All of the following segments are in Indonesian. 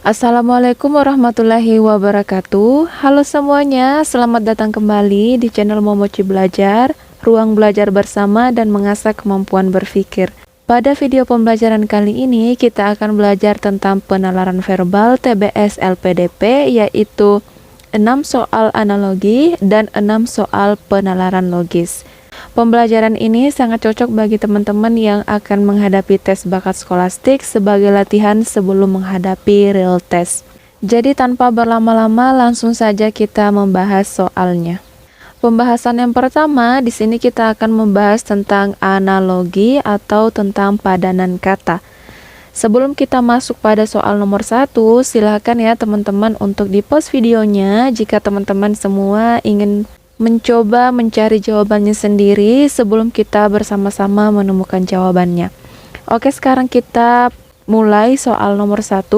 Assalamualaikum warahmatullahi wabarakatuh. Halo semuanya, selamat datang kembali di channel Momoci Belajar, ruang belajar bersama dan mengasah kemampuan berpikir. Pada video pembelajaran kali ini, kita akan belajar tentang penalaran verbal TBS LPDP, yaitu 6 soal analogi dan 6 soal penalaran logis. Pembelajaran ini sangat cocok bagi teman-teman yang akan menghadapi tes bakat skolastik sebagai latihan sebelum menghadapi real test. Jadi tanpa berlama-lama langsung saja kita membahas soalnya. Pembahasan yang pertama, di sini kita akan membahas tentang analogi atau tentang padanan kata. Sebelum kita masuk pada soal nomor 1, silakan ya teman-teman untuk di-pause videonya jika teman-teman semua ingin mencoba mencari jawabannya sendiri sebelum kita bersama-sama menemukan jawabannya. Oke, sekarang kita mulai soal nomor 1.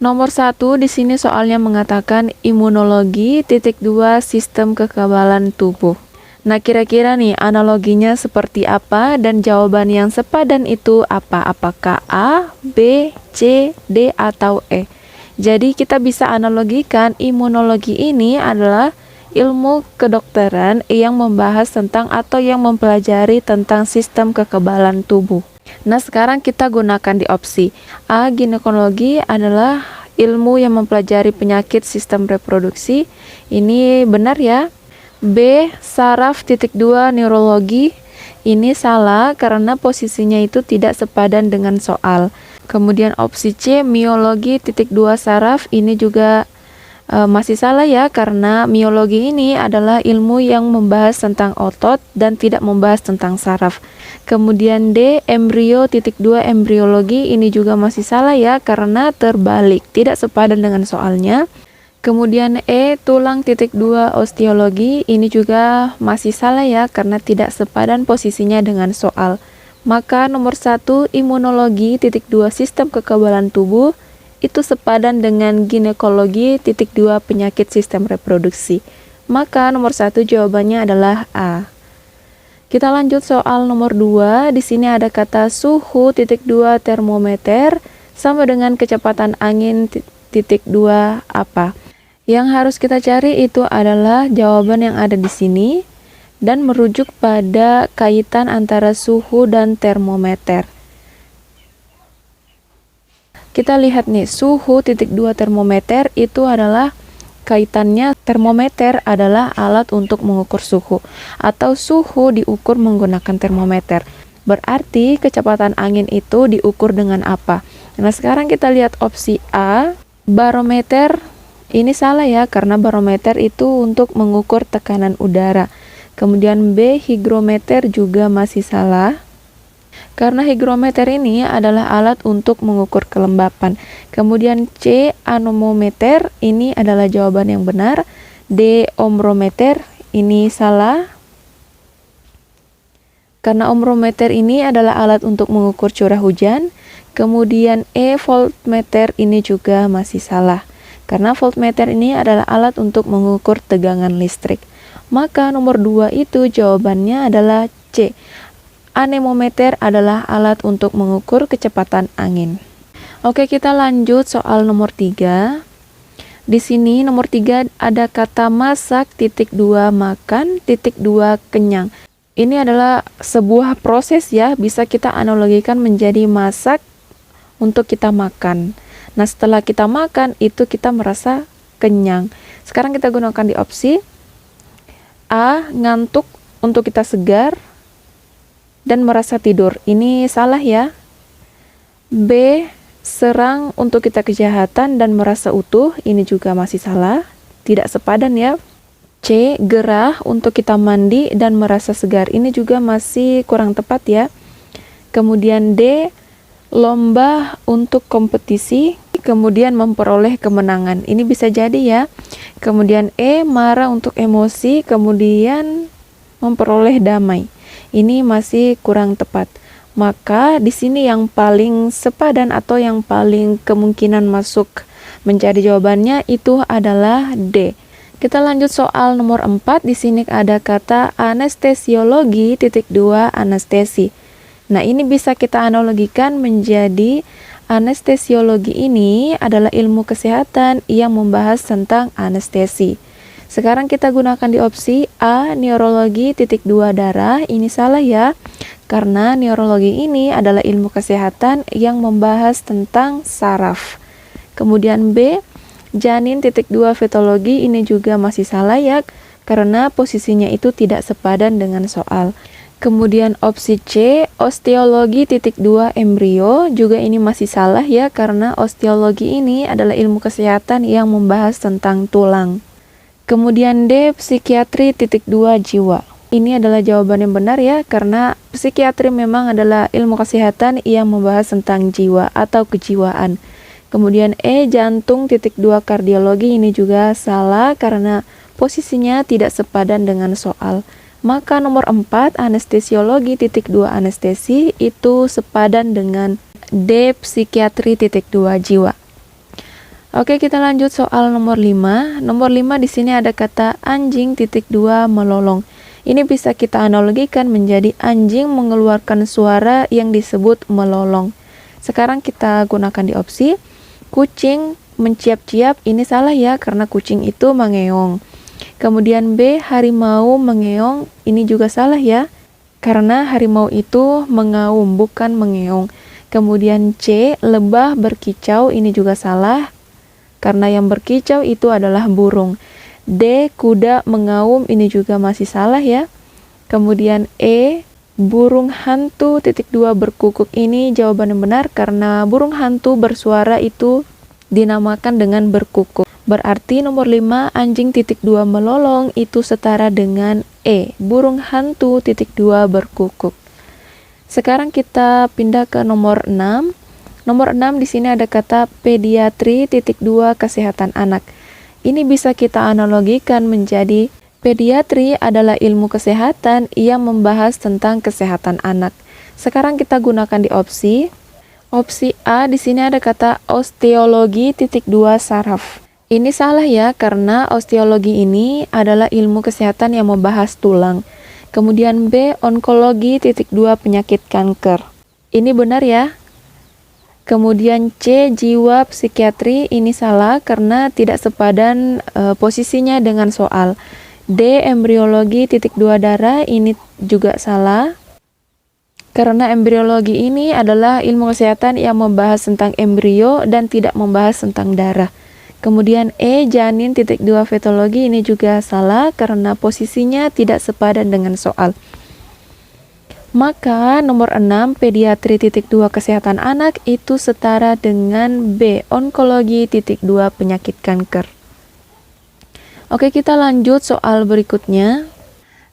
Nomor 1 di sini soalnya mengatakan imunologi (2) sistem kekebalan tubuh. Nah, kira-kira nih analoginya seperti apa dan jawaban yang sepadan itu apa? Apakah A, B, C, D atau E? Jadi kita bisa analogikan imunologi ini adalah ilmu kedokteran yang membahas tentang atau yang mempelajari tentang sistem kekebalan tubuh. Nah, sekarang kita gunakan di opsi A. Ginekologi adalah ilmu yang mempelajari penyakit sistem reproduksi. Ini benar ya. B. Saraf (2) neurologi. Ini salah karena posisinya itu tidak sepadan dengan soal. Kemudian opsi C. Miologi (2) saraf. Ini juga masih salah ya, karena miologi ini adalah ilmu yang membahas tentang otot dan tidak membahas tentang saraf. Kemudian D. Embrio (2) embriologi. Ini juga masih salah ya, karena terbalik, tidak sepadan dengan soalnya. Kemudian E. Tulang (2) osteologi. Ini juga masih salah ya, karena tidak sepadan posisinya dengan soal. Maka nomor 1 imunologi (2) sistem kekebalan tubuh itu sepadan dengan ginekologi (2) penyakit sistem reproduksi. Maka nomor 1 jawabannya adalah A. Kita lanjut soal nomor 2. Di sini ada kata suhu (2) termometer sama dengan kecepatan angin (2) apa? Yang harus kita cari itu adalah jawaban yang ada di sini dan merujuk pada kaitan antara suhu dan termometer. Kita lihat nih, suhu (2) termometer itu adalah kaitannya, termometer adalah alat untuk mengukur suhu atau suhu diukur menggunakan termometer. Berarti kecepatan angin itu diukur dengan apa? Nah, sekarang kita lihat opsi A, barometer. Ini salah ya, karena barometer itu untuk mengukur tekanan udara. Kemudian B, hygrometer juga masih salah, karena hygrometer ini adalah alat untuk mengukur kelembapan. Kemudian C, anemometer, ini adalah jawaban yang benar. D, ohmrometer, ini salah, karena ohmrometer ini adalah alat untuk mengukur curah hujan. Kemudian E, voltmeter, ini juga masih salah, karena voltmeter ini adalah alat untuk mengukur tegangan listrik. Maka nomor 2 itu jawabannya adalah C. Anemometer adalah alat untuk mengukur kecepatan angin. Oke, kita lanjut soal nomor 3. Di sini nomor 3 ada kata masak (2) makan (2) kenyang. Ini adalah sebuah proses ya, bisa kita analogikan menjadi masak untuk kita makan. Nah, setelah kita makan itu kita merasa kenyang. Sekarang kita gunakan di opsi A, ngantuk untuk kita segar dan merasa tidur. Ini salah ya. B, serang untuk kita kejahatan dan merasa utuh. Ini juga masih salah, tidak sepadan ya. C, gerah untuk kita mandi dan merasa segar. Ini juga masih kurang tepat ya. Kemudian D, lomba untuk kompetisi, kemudian memperoleh kemenangan. Ini bisa jadi ya. Kemudian E, marah untuk emosi, kemudian memperoleh damai. Ini masih kurang tepat. Maka di sini yang paling sepadan atau yang paling kemungkinan masuk menjadi jawabannya itu adalah D. Kita lanjut soal nomor 4. Di sini ada kata anestesiologi (2) anestesi. Nah, ini bisa kita analogikan menjadi Anestesiologi ini adalah ilmu kesehatan yang membahas tentang anestesi. Sekarang kita gunakan di opsi A, neurologi (2 darah). Ini salah ya, karena neurologi ini adalah ilmu kesehatan yang membahas tentang saraf. Kemudian B, janin (2 fetologi). Ini juga masih salah ya, karena posisinya itu tidak sepadan dengan soal. Kemudian opsi C, osteologi (2 embrio). Juga ini masih salah ya, karena osteologi ini adalah ilmu kesehatan yang membahas tentang tulang. Kemudian D, psikiatri (2 jiwa). Ini adalah jawaban yang benar ya, karena psikiatri memang adalah ilmu kesehatan yang membahas tentang jiwa atau kejiwaan. Kemudian E, jantung (2 kardiologi). Ini juga salah karena posisinya tidak sepadan dengan soal. Maka nomor 4, anestesiologi (2 anestesi) itu sepadan dengan D, psikiatri (2 jiwa. Oke, kita lanjut soal nomor 5. Nomor 5 di sini ada kata anjing (2 melolong). Ini bisa kita analogikan menjadi anjing mengeluarkan suara yang disebut melolong. Sekarang kita gunakan di opsi kucing menciap-ciap. Ini salah ya, karena kucing itu mengeong. Kemudian B, harimau mengeong. Ini juga salah ya, karena harimau itu mengaum bukan mengeong. Kemudian C, lebah berkicau. Ini juga salah, karena yang berkicau itu adalah burung. D, kuda mengaum. Ini juga masih salah ya. Kemudian E, burung hantu (2 berkukuk. Ini jawaban yang benar, karena burung hantu bersuara itu dinamakan dengan berkukuk. Berarti nomor 5, anjing (2 melolong itu setara dengan E, burung hantu (2 berkukuk. Sekarang kita pindah ke nomor 6. Nomor 6 di sini ada kata pediatri (2 kesehatan anak). Ini bisa kita analogikan menjadi pediatri adalah ilmu kesehatan yang membahas tentang kesehatan anak. Sekarang kita gunakan di opsi A. Di sini ada kata osteologi (2 saraf). Ini salah ya, karena osteologi ini adalah ilmu kesehatan yang membahas tulang. Kemudian B, onkologi (2 penyakit kanker). Ini benar ya. Kemudian C, jiwa psikiatri. Ini salah karena tidak sepadan posisinya dengan soal. D, embriologi (2 darah). Ini juga salah, karena embriologi ini adalah ilmu kesehatan yang membahas tentang embrio dan tidak membahas tentang darah. Kemudian E, janin (2 fetologi). Ini juga salah, karena posisinya tidak sepadan dengan soal. Maka nomor 6, pediatri (2 kesehatan anak itu setara dengan B, onkologi (2 penyakit kanker. Oke, kita lanjut soal berikutnya.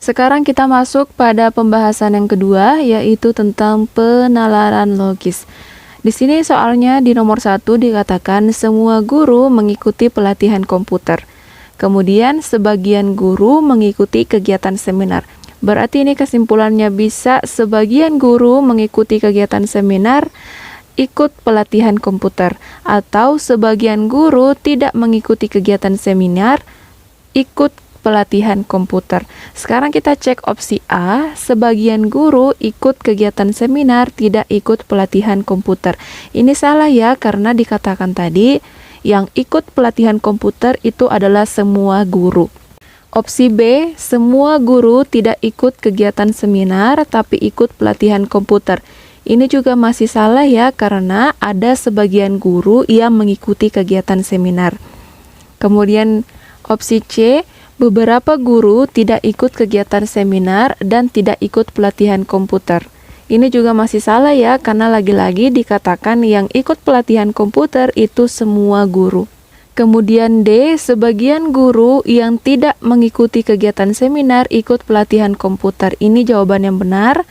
Sekarang kita masuk pada pembahasan yang kedua, yaitu tentang penalaran logis. Di sini soalnya di nomor 1 dikatakan semua guru mengikuti pelatihan komputer. Kemudian sebagian guru mengikuti kegiatan seminar. Berarti ini kesimpulannya bisa sebagian guru mengikuti kegiatan seminar ikut pelatihan komputer, atau sebagian guru tidak mengikuti kegiatan seminar ikut pelatihan komputer. Sekarang kita cek opsi A, sebagian guru ikut kegiatan seminar tidak ikut pelatihan komputer. Ini salah ya, karena dikatakan tadi yang ikut pelatihan komputer itu adalah semua guru. Opsi B, semua guru tidak ikut kegiatan seminar tapi ikut pelatihan komputer. Ini juga masih salah ya, karena ada sebagian guru yang mengikuti kegiatan seminar. Kemudian opsi C, beberapa guru tidak ikut kegiatan seminar dan tidak ikut pelatihan komputer. Ini juga masih salah ya, karena lagi-lagi dikatakan yang ikut pelatihan komputer itu semua guru. Kemudian D, sebagian guru yang tidak mengikuti kegiatan seminar ikut pelatihan komputer. Ini jawaban yang benar.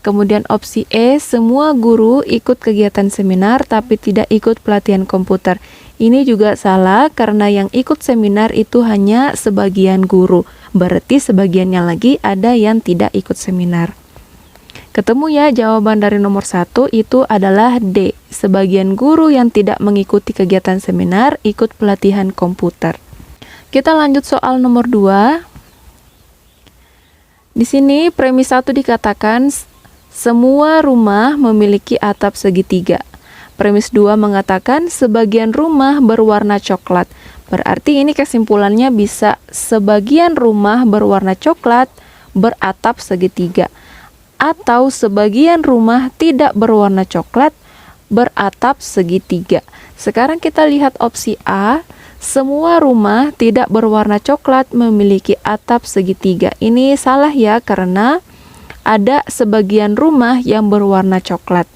Kemudian opsi E, semua guru ikut kegiatan seminar tapi tidak ikut pelatihan komputer. Ini juga salah, karena yang ikut seminar itu hanya sebagian guru. Berarti sebagiannya lagi ada yang tidak ikut seminar. Ketemu ya, jawaban dari nomor 1 itu adalah D. Sebagian guru yang tidak mengikuti kegiatan seminar ikut pelatihan komputer. Kita lanjut soal nomor 2. Di sini premis 1 dikatakan semua rumah memiliki atap segitiga. Premis 2 mengatakan sebagian rumah berwarna coklat. Berarti ini kesimpulannya bisa sebagian rumah berwarna coklat beratap segitiga, atau sebagian rumah tidak berwarna coklat beratap segitiga. Sekarang kita lihat opsi A, semua rumah tidak berwarna coklat memiliki atap segitiga. Ini salah ya, karena ada sebagian rumah yang berwarna coklat.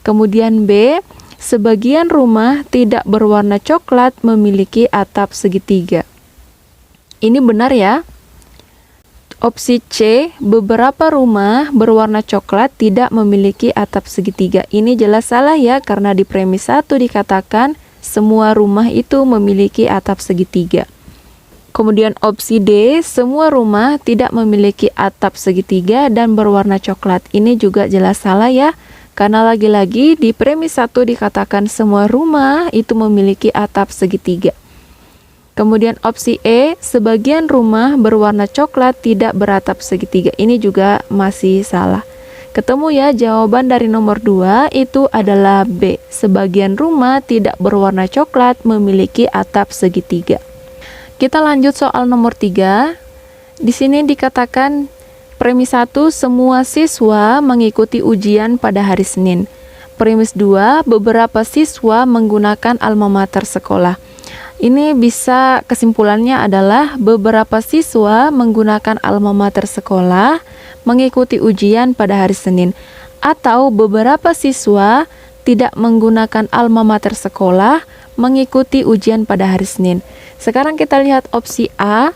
Kemudian B, sebagian rumah tidak berwarna coklat memiliki atap segitiga. Ini benar ya. Opsi C, beberapa rumah berwarna coklat tidak memiliki atap segitiga. Ini jelas salah ya, karena di premis 1 dikatakan semua rumah itu memiliki atap segitiga. Kemudian opsi D, semua rumah tidak memiliki atap segitiga dan berwarna coklat. Ini juga jelas salah ya, karena lagi-lagi di premis 1 dikatakan semua rumah itu memiliki atap segitiga. Kemudian opsi E, sebagian rumah berwarna coklat tidak beratap segitiga. Ini juga masih salah. Ketemu ya, jawaban dari nomor 2 itu adalah B, sebagian rumah tidak berwarna coklat memiliki atap segitiga. Kita lanjut soal nomor 3. Di sini dikatakan premis 1, semua siswa mengikuti ujian pada hari Senin. Premis 2, beberapa siswa menggunakan alma mater sekolah. Ini bisa kesimpulannya adalah beberapa siswa menggunakan alma mater sekolah mengikuti ujian pada hari Senin, atau beberapa siswa tidak menggunakan alma mater sekolah mengikuti ujian pada hari Senin. Sekarang kita lihat opsi A,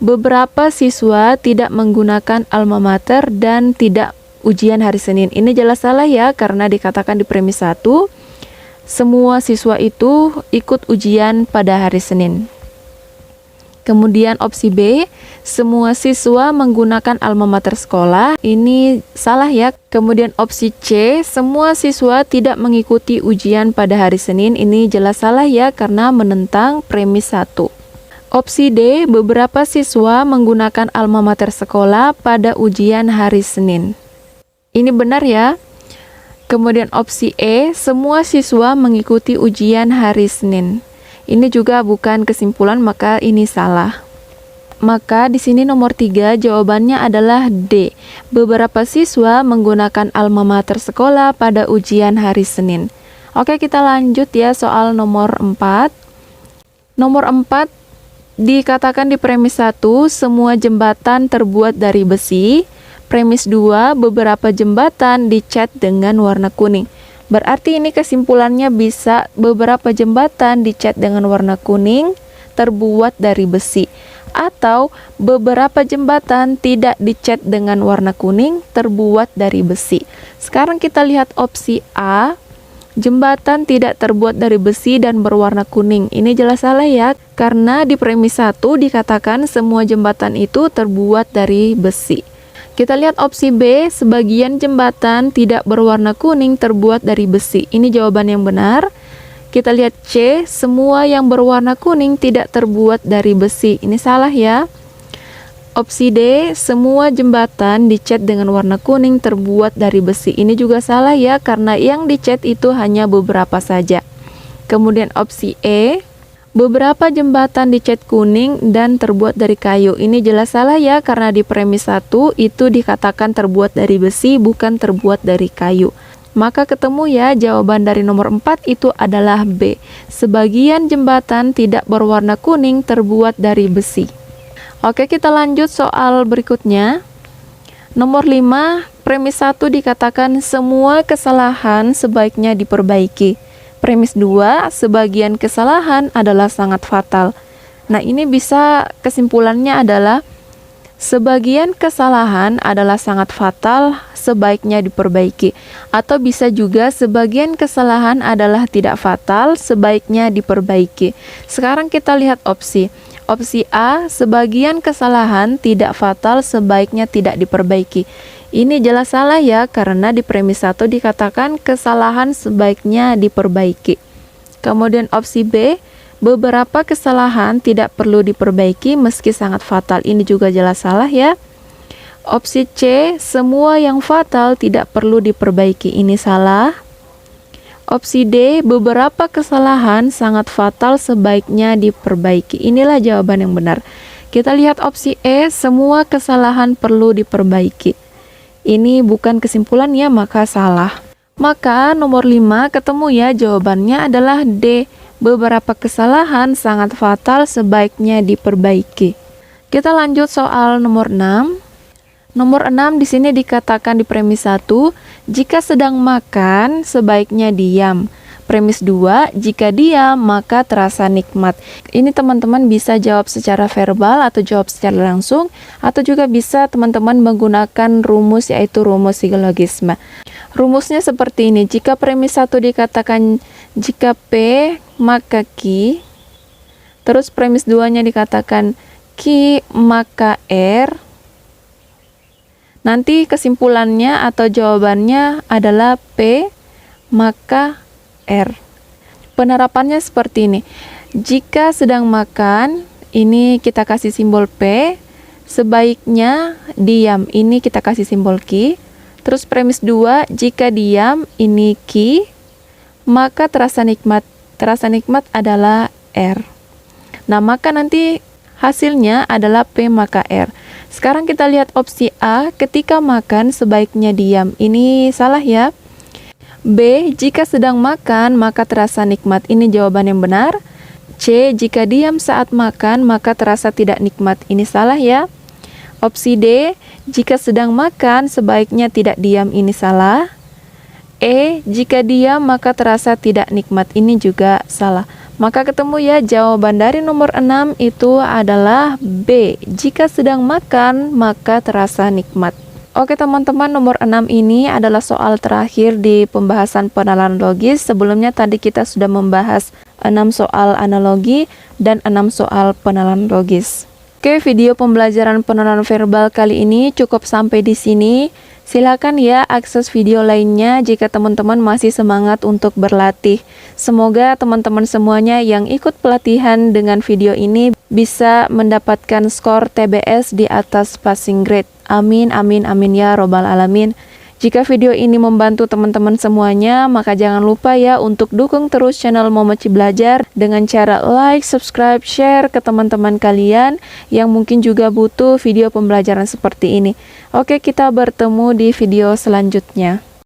beberapa siswa tidak menggunakan alma mater dan tidak ujian hari Senin. Ini jelas salah ya, karena dikatakan di premis 1 semua siswa itu ikut ujian pada hari Senin. Kemudian opsi B, semua siswa menggunakan alma mater sekolah. Ini salah ya. Kemudian opsi C, semua siswa tidak mengikuti ujian pada hari Senin. Ini jelas salah ya, karena menentang premis 1. Opsi D, beberapa siswa menggunakan alma mater sekolah pada ujian hari Senin. Ini benar ya. Kemudian opsi E, semua siswa mengikuti ujian hari Senin. Ini juga bukan kesimpulan, maka ini salah. Maka di sini nomor 3 jawabannya adalah D. Beberapa siswa menggunakan alma mater sekolah pada ujian hari Senin. Oke, kita lanjut ya soal nomor 4. Nomor 4 dikatakan di premis 1, semua jembatan terbuat dari besi. Premis 2, beberapa jembatan dicat dengan warna kuning. Berarti ini kesimpulannya bisa beberapa jembatan dicat dengan warna kuning terbuat dari besi, atau beberapa jembatan tidak dicat dengan warna kuning terbuat dari besi. Sekarang kita lihat opsi A, jembatan tidak terbuat dari besi dan berwarna kuning. Ini jelas salah ya, karena di premis 1 dikatakan semua jembatan itu terbuat dari besi. Kita lihat opsi B, sebagian jembatan tidak berwarna kuning terbuat dari besi. Ini jawaban yang benar. Kita lihat C, semua yang berwarna kuning tidak terbuat dari besi. Ini salah ya. Opsi D, semua jembatan dicat dengan warna kuning terbuat dari besi. Ini juga salah ya, karena yang dicat itu hanya beberapa saja. Kemudian opsi E, beberapa jembatan dicat kuning dan terbuat dari kayu. Ini jelas salah ya, karena di premis 1 itu dikatakan terbuat dari besi, bukan terbuat dari kayu. Maka ketemu ya, jawaban dari nomor 4 itu adalah B. Sebagian jembatan tidak berwarna kuning terbuat dari besi. Oke, kita lanjut soal berikutnya. Nomor 5, premis 1 dikatakan semua kesalahan sebaiknya diperbaiki. Premis 2, sebagian kesalahan adalah sangat fatal. Nah, ini bisa kesimpulannya adalah sebagian kesalahan adalah sangat fatal, sebaiknya diperbaiki. Atau bisa juga sebagian kesalahan adalah tidak fatal, sebaiknya diperbaiki. Sekarang kita lihat opsi. Opsi A, sebagian kesalahan tidak fatal, sebaiknya tidak diperbaiki. Ini jelas salah ya, karena di premis 1 dikatakan kesalahan sebaiknya diperbaiki. Kemudian opsi B, beberapa kesalahan tidak perlu diperbaiki meski sangat fatal. Ini juga jelas salah ya. Opsi C, semua yang fatal tidak perlu diperbaiki. Ini salah. Opsi D, beberapa kesalahan sangat fatal sebaiknya diperbaiki. Inilah jawaban yang benar. Kita lihat opsi E, semua kesalahan perlu diperbaiki. Ini bukan kesimpulan ya, maka salah. Maka nomor 5 ketemu ya, jawabannya adalah D. Beberapa kesalahan sangat fatal sebaiknya diperbaiki. Kita lanjut soal nomor 6. Nomor 6 di sini dikatakan di premis 1, jika sedang makan sebaiknya diam. Premis 2, jika diam maka terasa nikmat. Ini teman-teman bisa jawab secara verbal atau jawab secara langsung, atau juga bisa teman-teman menggunakan rumus, yaitu rumus silogisme. Rumusnya seperti ini. Jika premis 1 dikatakan jika P maka Q, terus premis 2-nya dikatakan Q maka R, nanti kesimpulannya atau jawabannya adalah P maka R. Penerapannya seperti ini. Jika sedang makan, ini kita kasih simbol P. Sebaiknya diam, ini kita kasih simbol Q. Terus premis 2, jika diam, ini Q. Maka terasa nikmat. Terasa nikmat adalah R. Nah, maka nanti hasilnya adalah P maka R. Sekarang kita lihat opsi A, ketika makan sebaiknya diam. Ini salah ya. B, jika sedang makan maka terasa nikmat. Ini jawaban yang benar. C, jika diam saat makan maka terasa tidak nikmat. Ini salah ya. Opsi D, jika sedang makan sebaiknya tidak diam. Ini salah. E, jika diam maka terasa tidak nikmat. Ini juga salah. Maka ketemu ya, jawaban dari nomor 6 itu adalah B. Jika sedang makan, maka terasa nikmat. Oke teman-teman, nomor 6 ini adalah soal terakhir di pembahasan pengenalan logis. Sebelumnya tadi kita sudah membahas 6 soal analogi dan 6 soal pengenalan logis. Oke, video pembelajaran pengenalan verbal kali ini cukup sampai di sini. Silakan ya akses video lainnya jika teman-teman masih semangat untuk berlatih. Semoga teman-teman semuanya yang ikut pelatihan dengan video ini bisa mendapatkan skor TBS di atas passing grade. Amin, amin, amin ya robbal alamin. Jika video ini membantu teman-teman semuanya, maka jangan lupa ya untuk dukung terus channel Momoci Belajar dengan cara like, subscribe, share ke teman-teman kalian yang mungkin juga butuh video pembelajaran seperti ini. Oke, kita bertemu di video selanjutnya.